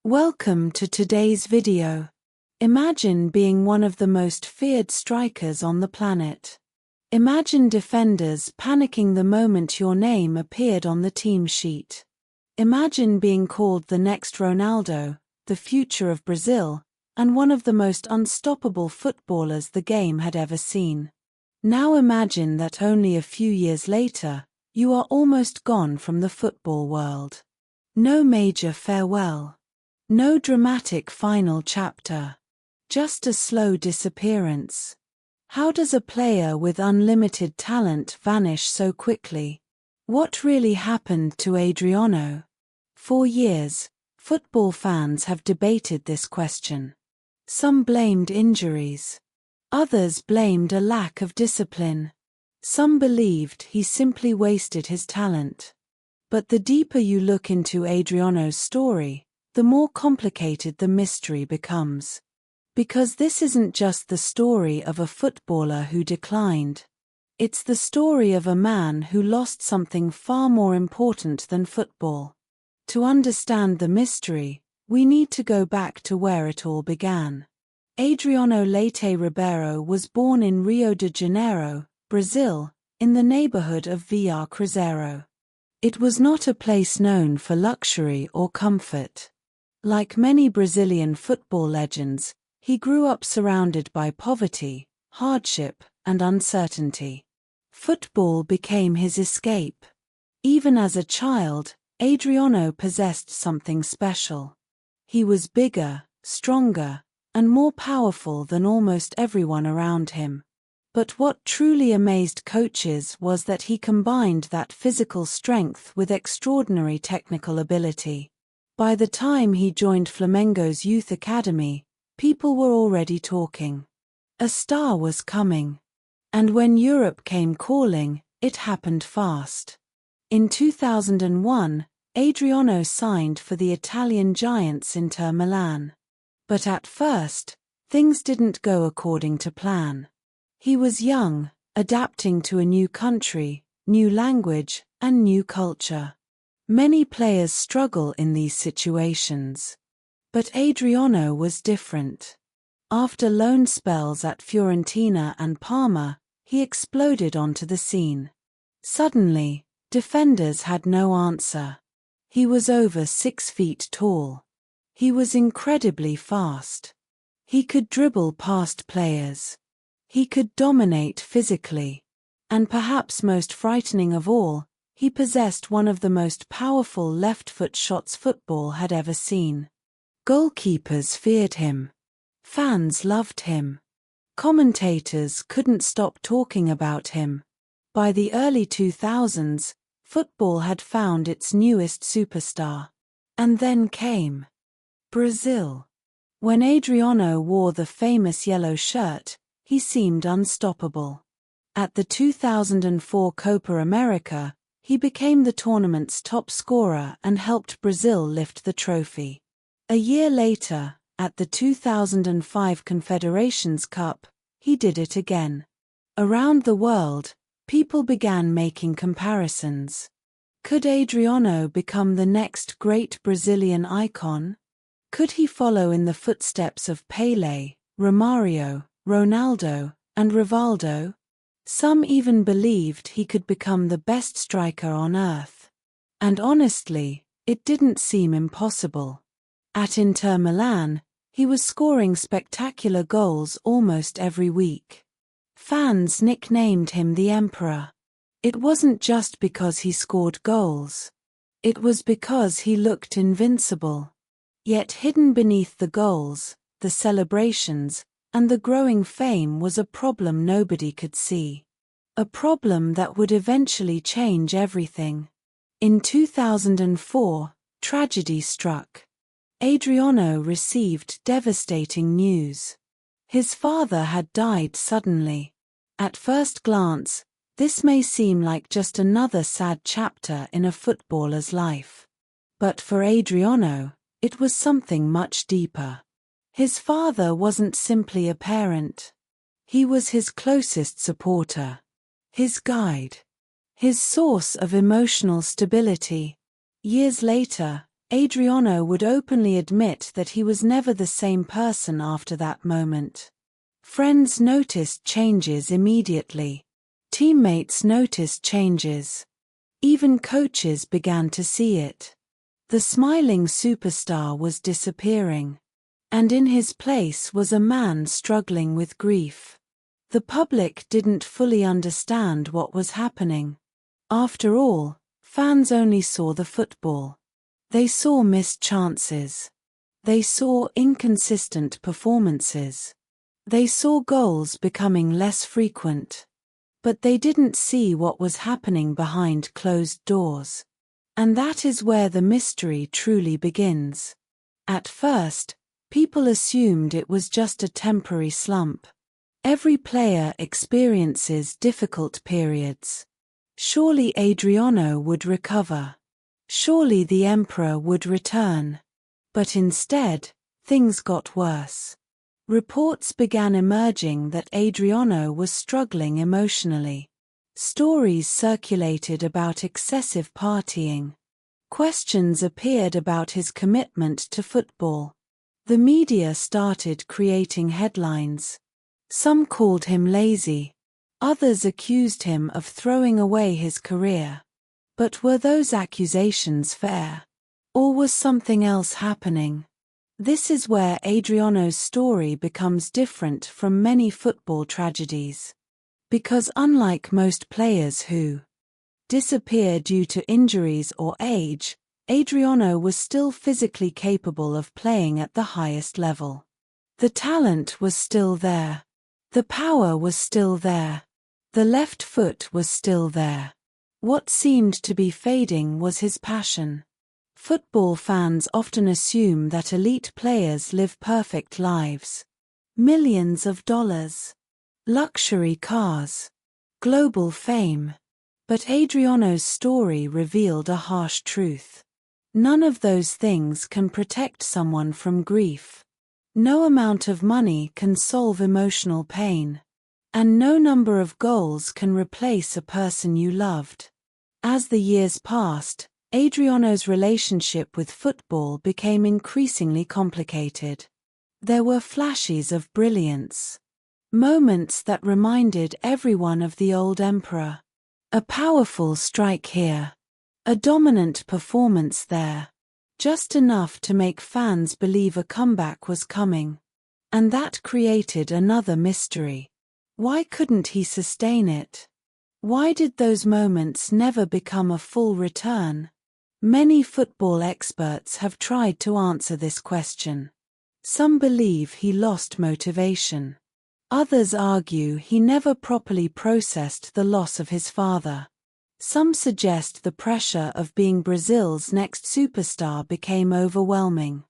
Welcome to today's video. Imagine being one of the most feared strikers on the planet. Imagine defenders panicking the moment your name appeared on the team sheet. Imagine being called the next Ronaldo, the future of Brazil, and one of the most unstoppable footballers the game had ever seen. Now imagine that only a few years later, you are almost gone from the football world. No major farewell. No dramatic final chapter. Just a slow disappearance. How does a player with unlimited talent vanish so quickly? What really happened to Adriano? For years, football fans have debated this question. Some blamed injuries. Others blamed a lack of discipline. Some believed he simply wasted his talent. But the deeper you look into Adriano's story, the more complicated the mystery becomes. Because this isn't just the story of a footballer who declined. It's the story of a man who lost something far more important than football. To understand the mystery, we need to go back to where it all began. Adriano Leite Ribeiro was born in Rio de Janeiro, Brazil, in the neighborhood of Villa Cruzeiro. It was not a place known for luxury or comfort. Like many Brazilian football legends, he grew up surrounded by poverty, hardship, and uncertainty. Football became his escape. Even as a child, Adriano possessed something special. He was bigger, stronger, and more powerful than almost everyone around him. But what truly amazed coaches was that he combined that physical strength with extraordinary technical ability. By the time he joined Flamengo's youth academy, people were already talking. A star was coming. And when Europe came calling, it happened fast. In 2001, Adriano signed for the Italian giants Inter Milan. But at first, things didn't go according to plan. He was young, adapting to a new country, new language, and new culture. Many players struggle in these situations. But Adriano was different. After loan spells at Fiorentina and Parma, he exploded onto the scene. Suddenly, defenders had no answer. He was over 6 feet tall. He was incredibly fast. He could dribble past players. He could dominate physically. And perhaps most frightening of all, he possessed one of the most powerful left-foot shots football had ever seen. Goalkeepers feared him. Fans loved him. Commentators couldn't stop talking about him. By the early 2000s, football had found its newest superstar. And then came Brazil. When Adriano wore the famous yellow shirt, he seemed unstoppable. At the 2004 Copa America, he became the tournament's top scorer and helped Brazil lift the trophy. A year later, at the 2005 Confederations Cup, he did it again. Around the world, people began making comparisons. Could Adriano become the next great Brazilian icon? Could he follow in the footsteps of Pelé, Romario, Ronaldo, and Rivaldo? Some even believed he could become the best striker on earth. And honestly, it didn't seem impossible. At Inter Milan, he was scoring spectacular goals almost every week. Fans nicknamed him the Emperor. It wasn't just because he scored goals. It was because he looked invincible. Yet hidden beneath the goals, the celebrations, and the growing fame was a problem nobody could see. A problem that would eventually change everything. In 2004, tragedy struck. Adriano received devastating news. His father had died suddenly. At first glance, this may seem like just another sad chapter in a footballer's life. But for Adriano, it was something much deeper. His father wasn't simply a parent. He was his closest supporter, his guide, his source of emotional stability. Years later, Adriano would openly admit that he was never the same person after that moment. Friends noticed changes immediately. Teammates noticed changes. Even coaches began to see it. The smiling superstar was disappearing. And in his place was a man struggling with grief. The public didn't fully understand what was happening. After all, fans only saw the football. They saw missed chances. They saw inconsistent performances. They saw goals becoming less frequent. But they didn't see what was happening behind closed doors. And that is where the mystery truly begins. At first, people assumed it was just a temporary slump. Every player experiences difficult periods. Surely Adriano would recover. Surely the Emperor would return. But instead, things got worse. Reports began emerging that Adriano was struggling emotionally. Stories circulated about excessive partying. Questions appeared about his commitment to football. The media started creating headlines. Some called him lazy. Others accused him of throwing away his career. But were those accusations fair? Or was something else happening? This is where Adriano's story becomes different from many football tragedies. Because unlike most players who disappear due to injuries or age, Adriano was still physically capable of playing at the highest level. The talent was still there. The power was still there. The left foot was still there. What seemed to be fading was his passion. Football fans often assume that elite players live perfect lives. Millions of dollars. Luxury cars. Global fame. But Adriano's story revealed a harsh truth. None of those things can protect someone from grief. No amount of money can solve emotional pain. And no number of goals can replace a person you loved. As the years passed, Adriano's relationship with football became increasingly complicated. There were flashes of brilliance. Moments that reminded everyone of the old emperor. A powerful strike here. A dominant performance there. Just enough to make fans believe a comeback was coming. And that created another mystery. Why couldn't he sustain it? Why did those moments never become a full return? Many football experts have tried to answer this question. Some believe he lost motivation. Others argue he never properly processed the loss of his father. Some suggest the pressure of being Brazil's next superstar became overwhelming.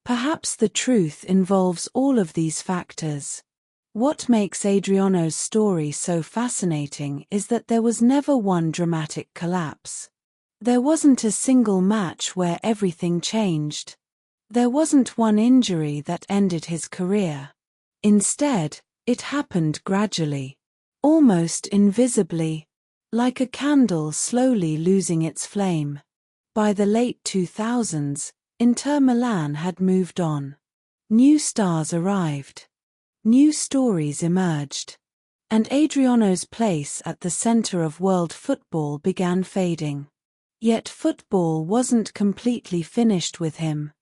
Perhaps the truth involves all of these factors. What makes Adriano's story so fascinating is that there was never one dramatic collapse. There wasn't a single match where everything changed. There wasn't one injury that ended his career. Instead, it happened gradually. Almost invisibly. Like a candle slowly losing its flame. By the late 2000s, Inter Milan had moved on. New stars arrived. New stories emerged. And Adriano's place at the center of world football began fading. Yet football wasn't completely finished with him.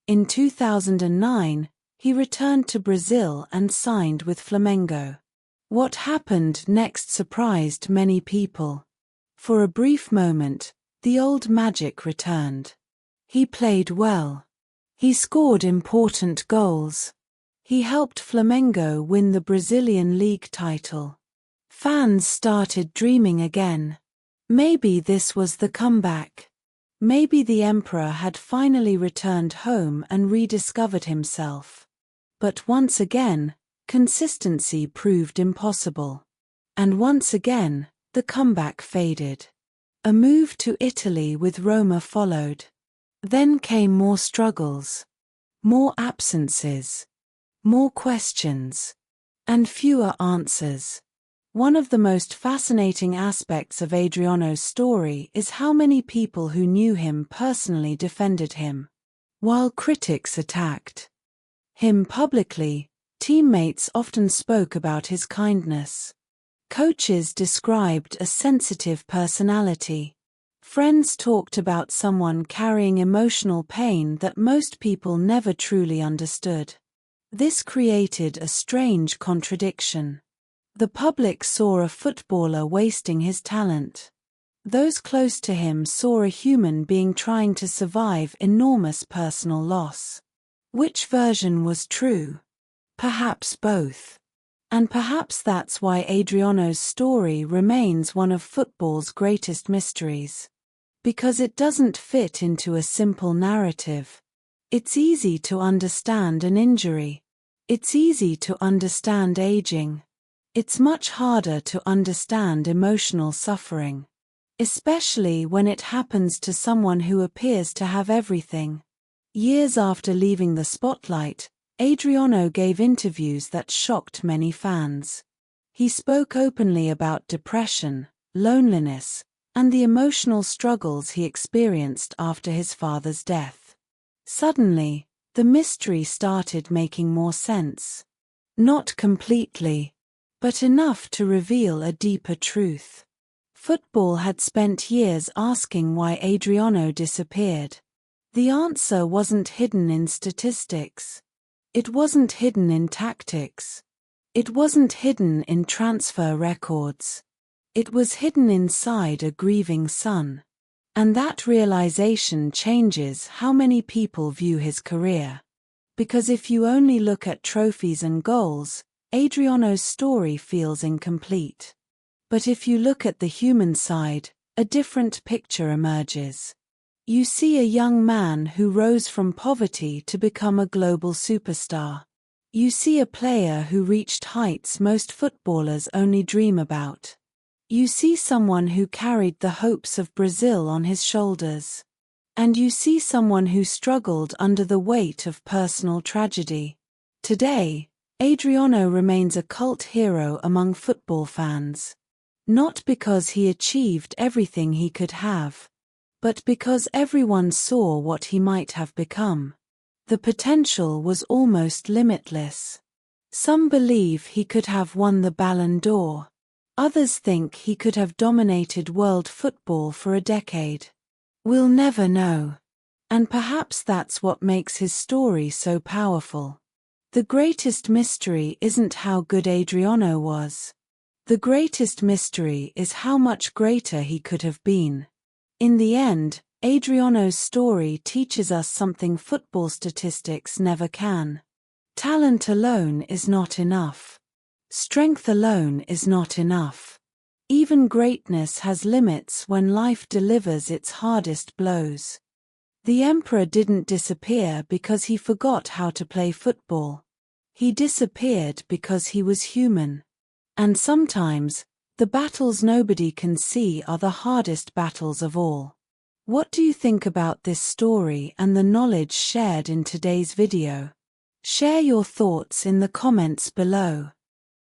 In 2009, he returned to Brazil and signed with Flamengo. What happened next surprised many people. For a brief moment, the old magic returned. He played well. He scored important goals. He helped Flamengo win the Brazilian league title. Fans started dreaming again. Maybe this was the comeback. Maybe the Emperor had finally returned home and rediscovered himself. But once again, consistency proved impossible. And once again, the comeback faded. A move to Italy with Roma followed. Then came more struggles. More absences. More questions. And fewer answers. One of the most fascinating aspects of Adriano's story is how many people who knew him personally defended him. While critics attacked him publicly, teammates often spoke about his kindness. Coaches described a sensitive personality. Friends talked about someone carrying emotional pain that most people never truly understood. This created a strange contradiction. The public saw a footballer wasting his talent. Those close to him saw a human being trying to survive enormous personal loss. Which version was true? Perhaps both. And perhaps that's why Adriano's story remains one of football's greatest mysteries. Because it doesn't fit into a simple narrative. It's easy to understand an injury. It's easy to understand aging. It's much harder to understand emotional suffering. Especially when it happens to someone who appears to have everything. Years after leaving the spotlight, Adriano gave interviews that shocked many fans. He spoke openly about depression, loneliness, and the emotional struggles he experienced after his father's death. Suddenly, the mystery started making more sense. Not completely, but enough to reveal a deeper truth. Football had spent years asking why Adriano disappeared. The answer wasn't hidden in statistics. It wasn't hidden in tactics. It wasn't hidden in transfer records. It was hidden inside a grieving son. And that realization changes how many people view his career. Because if you only look at trophies and goals, Adriano's story feels incomplete. But if you look at the human side, a different picture emerges. You see a young man who rose from poverty to become a global superstar. You see a player who reached heights most footballers only dream about. You see someone who carried the hopes of Brazil on his shoulders. And you see someone who struggled under the weight of personal tragedy. Today, Adriano remains a cult hero among football fans. Not because he achieved everything he could have, but because everyone saw what he might have become. The potential was almost limitless. Some believe he could have won the Ballon d'Or. Others think he could have dominated world football for a decade. We'll never know. And perhaps that's what makes his story so powerful. The greatest mystery isn't how good Adriano was. The greatest mystery is how much greater he could have been. In the end, Adriano's story teaches us something football statistics never can. Talent alone is not enough. Strength alone is not enough. Even greatness has limits when life delivers its hardest blows. The emperor didn't disappear because he forgot how to play football. He disappeared because he was human. And sometimes, the battles nobody can see are the hardest battles of all. What do you think about this story and the knowledge shared in today's video? Share your thoughts in the comments below.